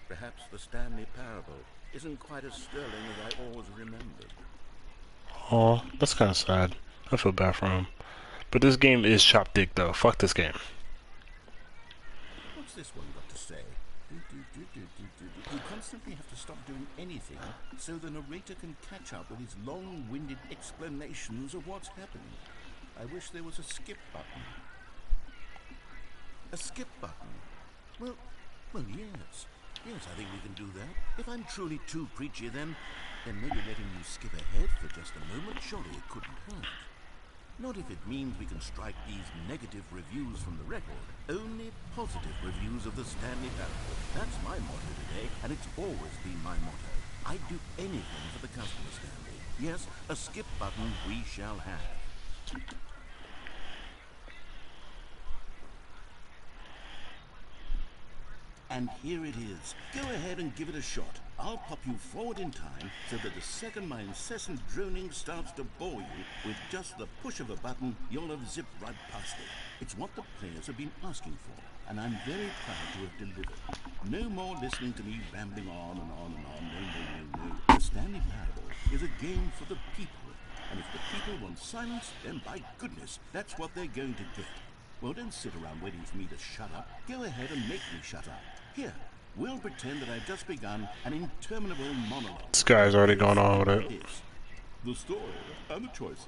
Speaker 3: Perhaps the Stanley Parable isn't quite as sterling as I always remembered.
Speaker 1: Oh, that's kind of sad. I feel bad for him. But this game is chop dick though. Fuck this game.
Speaker 3: What's this one got to say? You constantly have to stop doing anything so the narrator can catch up with his long-winded explanations of what's happening. I wish there was a skip button. A skip button? Well, yes. Yes, I think we can do that. If I'm truly too preachy, then maybe letting you skip ahead for just a moment, surely it couldn't hurt. Not if it means we can strike these negative reviews from the record. Only positive reviews of the Stanley Parable. That's my motto today, and it's always been my motto. I'd do anything for the customer, Stanley. Yes, a skip button we shall have. And here it is. Go ahead and give it a shot. I'll pop you forward in time so that the second my incessant droning starts to bore you, with just the push of a button, you'll have zipped right past it. It's what the players have been asking for, and I'm very proud to have delivered. No more listening to me rambling on and on and on. No. The Stanley Parable is a game for the people, and if the people want silence, then by goodness, that's what they're going to get. Well, don't sit around waiting for me to shut up. Go ahead and make me shut up. Here, we'll pretend that I've just begun an interminable monologue.
Speaker 1: This guy's already going on with it.
Speaker 3: The story and the choices,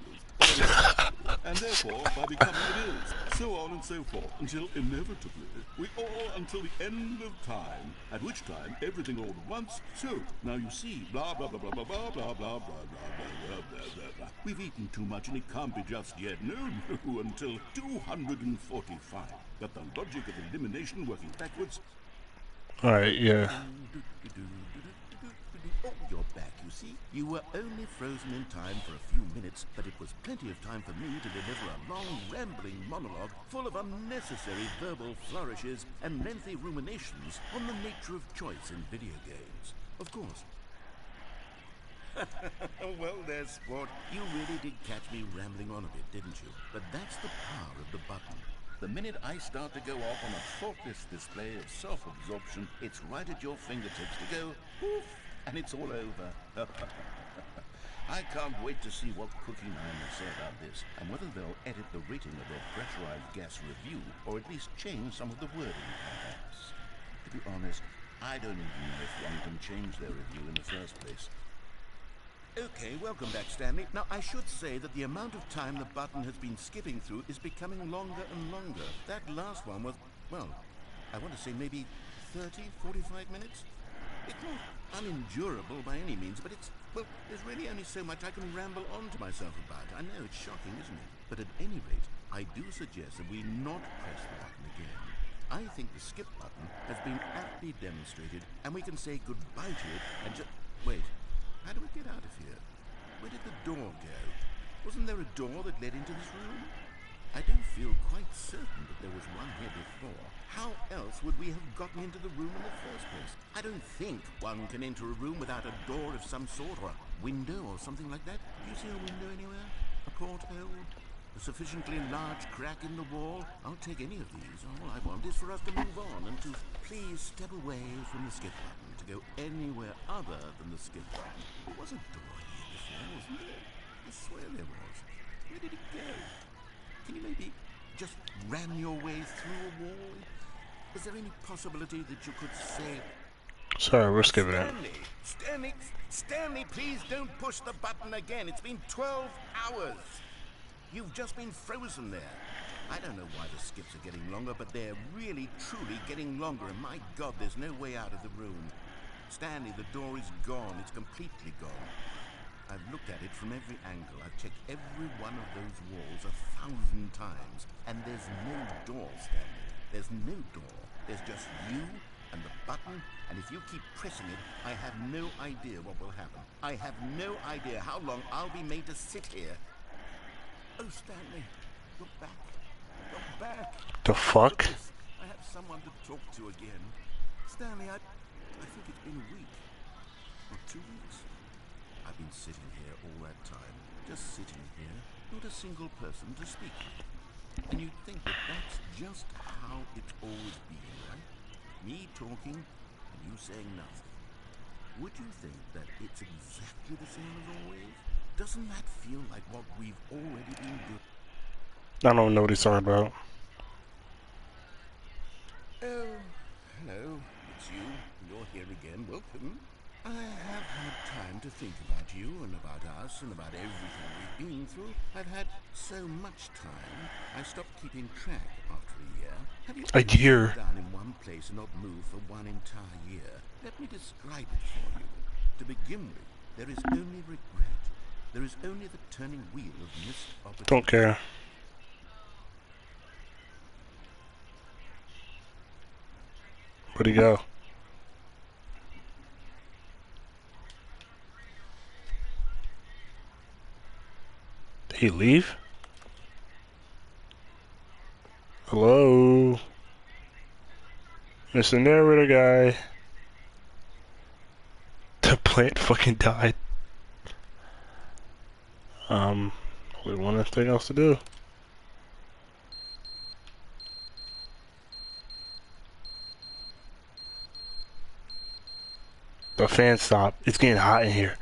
Speaker 3: and therefore by becoming it is, so on and so forth, until inevitably we all until the end of time, at which time everything all at once. So now you see, blah blah blah blah blah blah blah blah blah blah blah blah blah. We've eaten too much and it can't be just yet. No, until 245. But the logic of elimination working backwards.
Speaker 1: Alright, yeah.
Speaker 3: Oh, you're back, you see. You were only frozen in time for a few minutes, but it was plenty of time for me to deliver a long, rambling monologue full of unnecessary verbal flourishes and lengthy ruminations on the nature of choice in video games. Of course. Well, there's sport. You really did catch me rambling on a bit, didn't you? But that's the power of the button. The minute I start to go off on a faultless display of self-absorption, it's right at your fingertips to go, poof, and it's all over. I can't wait to see what Cookie Man will say about this, and whether they'll edit the rating of their pressurized gas review, or at least change some of the wording, perhaps. To be honest, I don't even know if one can change their review in the first place. Okay, welcome back, Stanley. Now, I should say that the amount of time the button has been skipping through is becoming longer and longer. That last one was, well, I want to say maybe 30, 45 minutes? It's not unendurable by any means, but it's, well, there's really only so much I can ramble on to myself about. I know, it's shocking, isn't it? But at any rate, I do suggest that we not press the button again. I think the skip button has been aptly demonstrated, and we can say goodbye to it and just... Wait. How do we get out of here? Where did the door go? Wasn't there a door that led into this room? I do feel quite certain that there was one here before. How else would we have gotten into the room in the first place? I don't think one can enter a room without a door of some sort, or a window or something like that. Do you see a window anywhere? A porthole? A sufficiently large crack in the wall? I'll take any of these. All I want is for us to move on and to please step away from the skip button, to go anywhere other than the skip button. There was a door here before, wasn't there? I swear there was. Where did it go? Can you maybe just ram your way through a wall? Is there any possibility that you could say...
Speaker 1: Sorry, we're skipping it.
Speaker 3: Stanley, please don't push the button again. It's been 12 hours. You've just been frozen there. I don't know why the skips are getting longer, but they're really, truly getting longer, and my God, there's no way out of the room. Stanley, the door is gone. It's completely gone. I've looked at it from every angle. I've checked every one of those walls 1,000 times, and there's no door, Stanley. There's no door. There's just you and the button, and if you keep pressing it, I have no idea what will happen. I have no idea how long I'll be made to sit here. Oh, Stanley, look back. Look back.
Speaker 1: The fuck?
Speaker 3: I have someone to talk to again. Stanley, I think it's been a week. Or 2 weeks. I've been sitting here all that time. Just sitting here. Not a single person to speak with. And you'd think that that's just how it's always been, right? Me talking and you saying nothing. Would you think that it's exactly the same as always? Doesn't that feel like what we've already been doing?
Speaker 1: I don't know what he's talking about.
Speaker 3: Oh, hello. It's you. You're here again. Welcome. I have had time to think about you and about us and about everything we've been through. I've had so much time, I stopped keeping track after a year. Have you
Speaker 1: A
Speaker 3: ever
Speaker 1: year?
Speaker 3: sat down in one place and not moved for one entire year? Let me describe it for you. To begin with, there is only regret. There is only the turning wheel of missed opportunity.
Speaker 1: Don't care. Where'd he go? Did he leave? Hello? Mr. Narrator guy. The plant fucking died. We want anything else to do. The fan stopped. It's getting hot in here.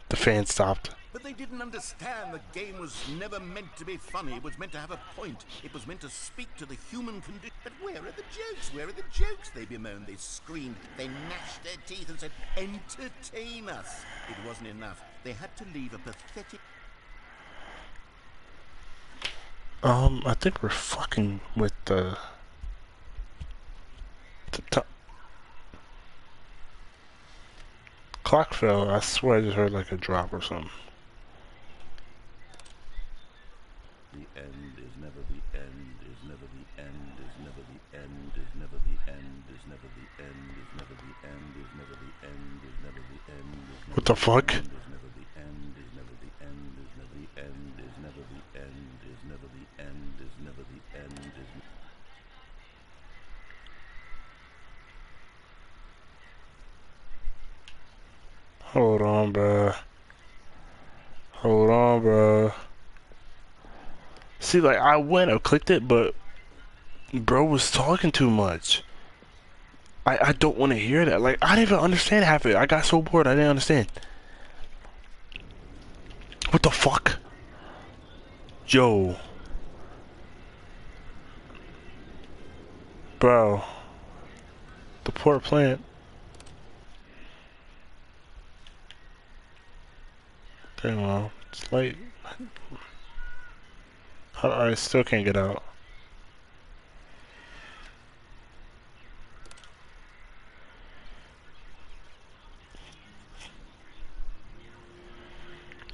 Speaker 1: The fan stopped.
Speaker 3: But they didn't understand the game was never meant to be funny. It was meant to have a point. It was meant to speak to the human condition. But where are the jokes? Where are the jokes? They bemoaned, they screamed, they gnashed their teeth and said, entertain us. It wasn't enough. They had to leave a pathetic...
Speaker 1: I think we're fucking with the top. Clock fell. I swear I just heard like a drop or something.
Speaker 3: The end is never the end, is never the end, is never the end, is never the end, is never the end, is never the end, is never the end, is never the end, is never
Speaker 1: What the fuck?
Speaker 3: is never the end, is never the end, is never the end, is never the end, is never the end, is never the end, is
Speaker 1: Hold on, bruh. Hold on, bruh. See, like, I clicked it, but bro was talking too much. I don't want to hear that. Like, I didn't even understand half of it. I got so bored, I didn't understand. What the fuck? Yo. Bro. The poor plant. Okay, well, it's late. I still can't get out.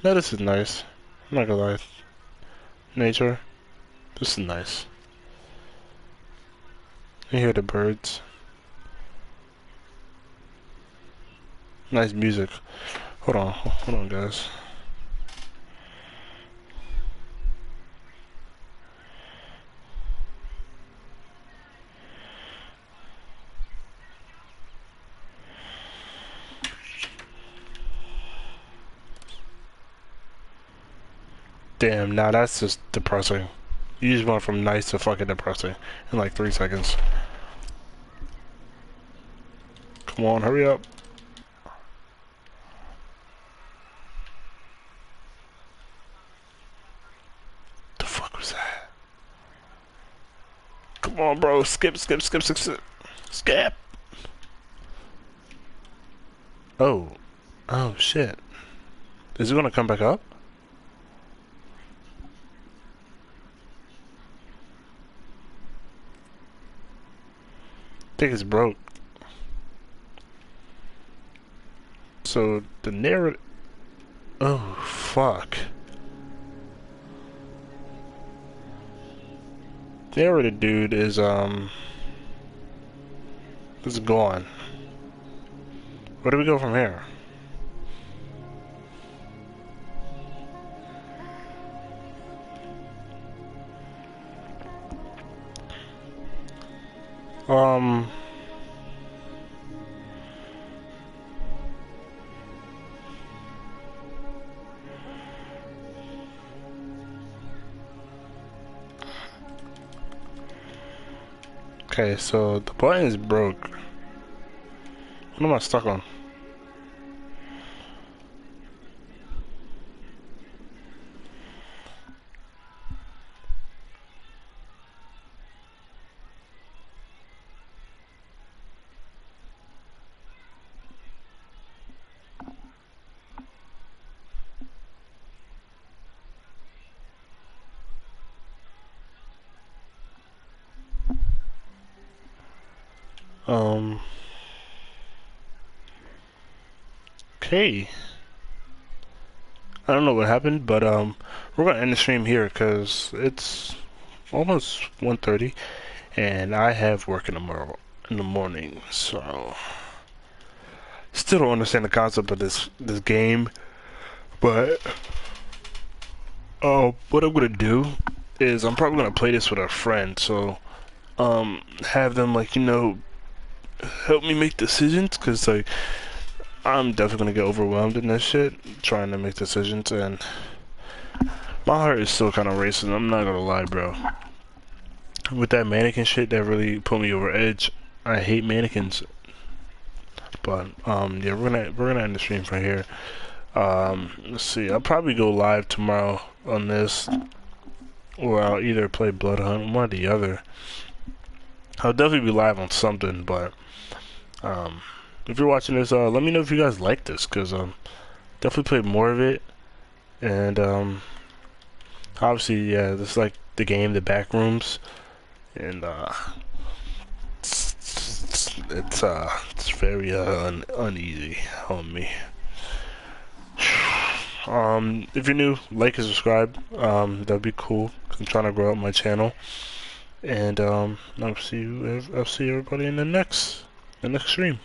Speaker 1: No, this is nice. I'm not gonna lie. Nature. This is nice. You hear the birds. Nice music. Hold on, guys. Damn, now that's just depressing. You just went from nice to fucking depressing in like 3 seconds. Come on, hurry up. The fuck was that? Come on, bro. Skip. Skip. Oh. Oh, shit. Is it gonna come back up? I think it's broke. So, the narrative... Oh, fuck. Narrative dude is gone. Where do we go from here? Um. Okay, so the button is broke. What am I stuck on? Um. Okay. I don't know what happened, but we're gonna end the stream here because it's almost 1:30, and I have work in the morning. So still don't understand the concept of this game, but what I'm gonna do is I'm probably gonna play this with a friend. So have them like help me make decisions, because like I'm definitely gonna get overwhelmed in this shit trying to make decisions, and my heart is still kind of racing. I'm not gonna lie, bro. With that mannequin shit, that really put me over edge. I hate mannequins, but yeah, we're gonna end the stream from here. Let's see. I'll probably go live tomorrow on this, or I'll either play Blood Hunt, one or the other. I'll definitely be live on something, but if you're watching this, let me know if you guys like this, because definitely play more of it, and obviously, yeah, this is like the game, the backrooms, and it's very uneasy on me. If you're new, like and subscribe. That'd be cool. I'm trying to grow up my channel, and I'll see everybody in the next stream.